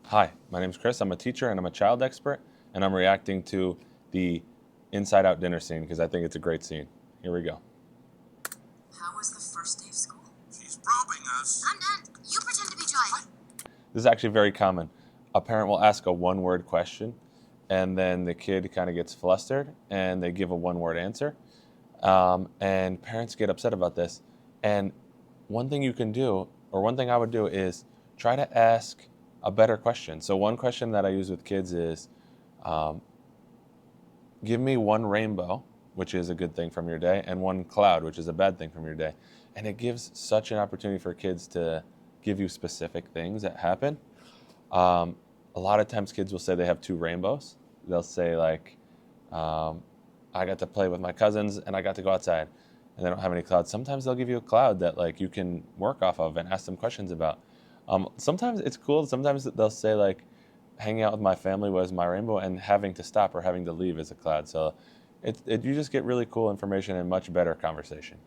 Hi, my name's Chris. I'm a teacher and I'm a child expert, and I'm reacting to the Inside Out dinner scene because I think it's a great scene. Here we go. How was the first day of school? She's robbing us. I'm done. You pretend to be Joy. This is actually very common. A parent will ask a one-word question, and then the kid kind of gets flustered, and they give a one-word answer. And parents get upset about this. And one thing you can do, or one thing I would do, is try to ask a better question. So one question that I use with kids is, give me one rainbow, which is a good thing from your day, and one cloud, which is a bad thing from your day. And it gives such an opportunity for kids to give you specific things that happen. A lot of times kids will say they have two rainbows. They'll say like, I got to play with my cousins and I got to go outside, and they don't have any clouds. Sometimes they'll give you a cloud that like you can work off of and ask them questions about. Sometimes it's cool. Sometimes they'll say like, hanging out with my family was my rainbow, and having to stop or having to leave is a cloud. So you just get really cool information and much better conversation.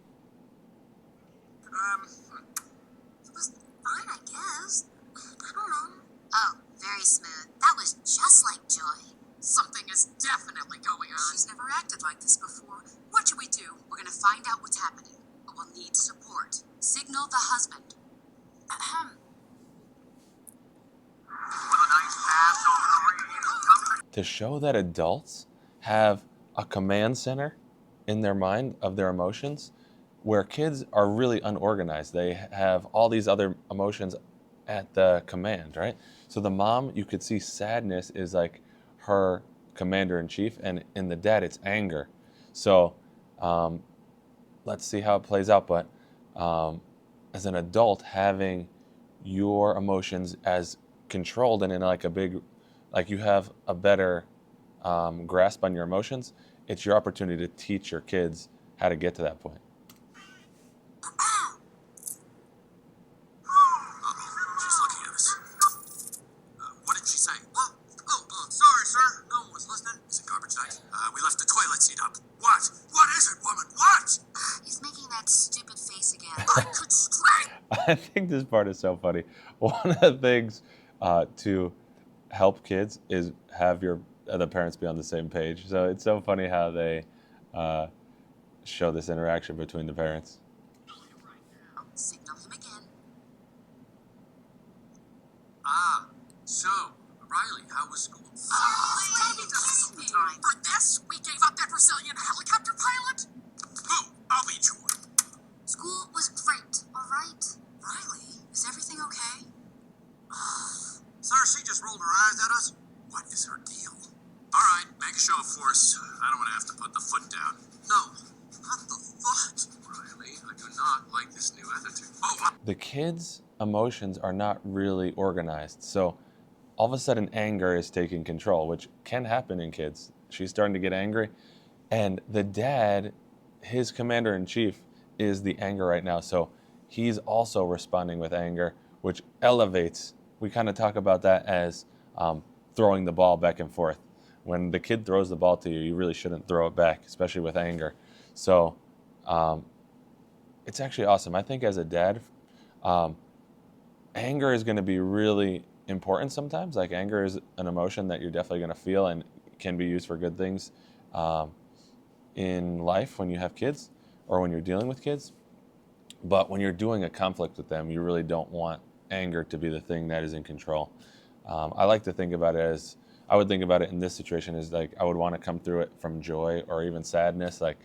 It was fun, I guess. I don't know. Oh, very smooth. That was just like Joy. Something is definitely going on. She's never acted like this before. What should we do? We're gonna find out what's happening, but we'll need support. Signal the husband. Ahem. With a nice pass over the radio. To show that adults have a command center in their mind of their emotions, where kids are really unorganized. They have all these other emotions at the command, right? So the mom, you could see sadness is like her commander in chief, and in the dad, it's anger. So let's see how it plays out. But as an adult, having your emotions as controlled and in like a big, like you have a better grasp on your emotions, it's your opportunity to teach your kids how to get to that point. She's looking at us. What did she say? Sorry, sir. No one was listening. Is it garbage night? We left the toilet seat up. What? What is it, woman? What? He's making that stupid face again. I could strike. I think this part is so funny. One of the things to help kids is have the parents be on the same page. So it's so funny how they show this interaction between the parents. Signal him again. So, Riley, how was school? Time. For this, we gave up that Brazilian helicopter pilot? Who? I'll be Joy. School was great, all right? Riley, is everything okay? Sir, she just rolled her eyes at us. What is her deal? All right, make a show of force. I don't want to have to put the foot down. No, not the foot. Riley, I do not like this new attitude. The kids' emotions are not really organized. So all of a sudden anger is taking control, which can happen in kids. She's starting to get angry. And the dad, his commander in chief, is the anger right now. So he's also responding with anger, which elevates. We kind of talk about that as throwing the ball back and forth. When the kid throws the ball to you, you really shouldn't throw it back, especially with anger. So it's actually awesome. I think as a dad, anger is going to be really important sometimes. Like anger is an emotion that you're definitely going to feel and can be used for good things in life when you have kids or when you're dealing with kids. But when you're doing a conflict with them, you really don't want anger to be the thing that is in control. I like to think about it as, I would think about it in this situation as like, I would want to come through it from joy or even sadness. Like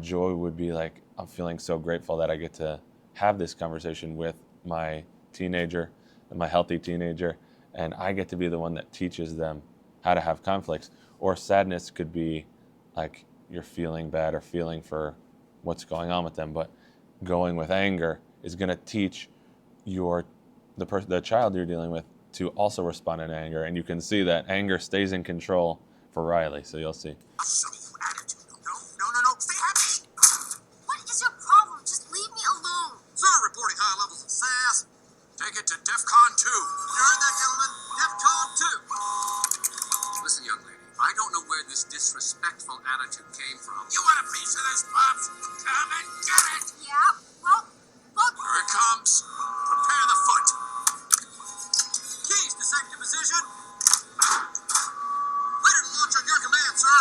joy would be like, I'm feeling so grateful that I get to have this conversation with my teenager, my healthy teenager, and I get to be the one that teaches them how to have conflicts. Or sadness could be like you're feeling bad or feeling for what's going on with them, but going with anger is going to teach the child you're dealing with to also respond in anger, and you can see that anger stays in control for Riley. So you'll see. No, stay happy. What is your problem? Just leave me alone. Sir, reporting high levels of sass. Take it to DEFCON 2. You heard that, gentlemen? DEFCON 2. Listen, young lady, I don't know where this disrespectful attitude came from. You want a piece of this, Pops? Come and get it! Yeah, well, look. Here it comes. Prepare the foot. Keys to sanctification. position. We didn't launch on your command, sir.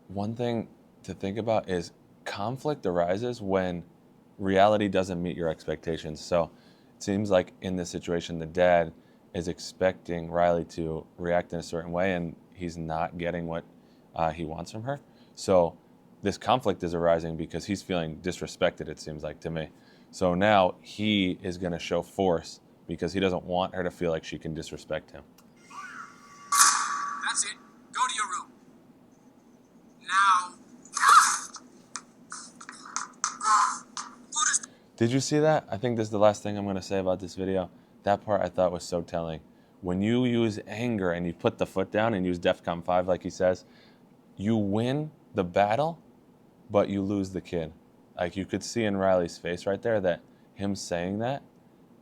One thing to think about is conflict arises when reality doesn't meet your expectations. So it seems like in this situation, the dad is expecting Riley to react in a certain way, and he's not getting what he wants from her. So this conflict is arising because he's feeling disrespected, it seems like to me. So now he is going to show force because he doesn't want her to feel like she can disrespect him. That's it. Go to your room. Now. Did you see that? I think this is the last thing I'm going to say about this video. That part I thought was so telling. When you use anger and you put the foot down and use DEFCON 5 like he says, you win the battle, but you lose the kid. Like you could see in Riley's face right there that him saying that,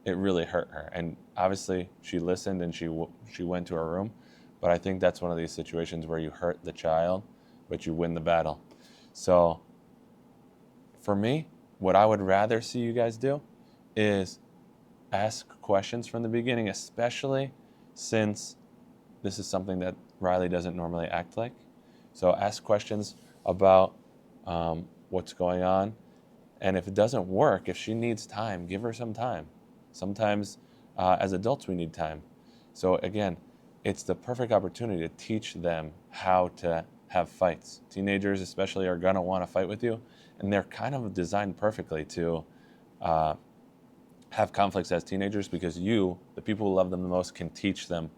it really hurt her. And obviously she listened and she went to her room. But I think that's one of these situations where you hurt the child, but you win the battle. So for me, what I would rather see you guys do is ask questions from the beginning, especially since this is something that Riley doesn't normally act like. So ask questions about what's going on. And if it doesn't work, if she needs time, give her some time. Sometimes as adults, we need time. So again, it's the perfect opportunity to teach them how to have fights. Teenagers especially are going to want to fight with you, and they're kind of designed perfectly to have conflicts as teenagers because you, the people who love them the most, can teach them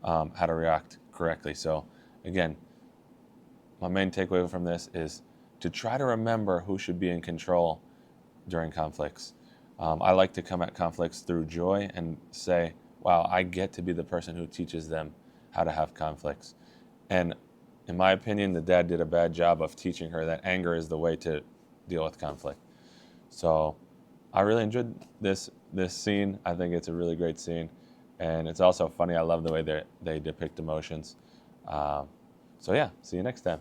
how to react correctly. So again, my main takeaway from this is to try to remember who should be in control during conflicts. I like to come at conflicts through joy and say, wow, I get to be the person who teaches them how to have conflicts. And in my opinion, the dad did a bad job of teaching her that anger is the way to deal with conflict. So I really enjoyed this scene. I think it's a really great scene. And it's also funny. I love the way they depict emotions. So yeah, see you next time.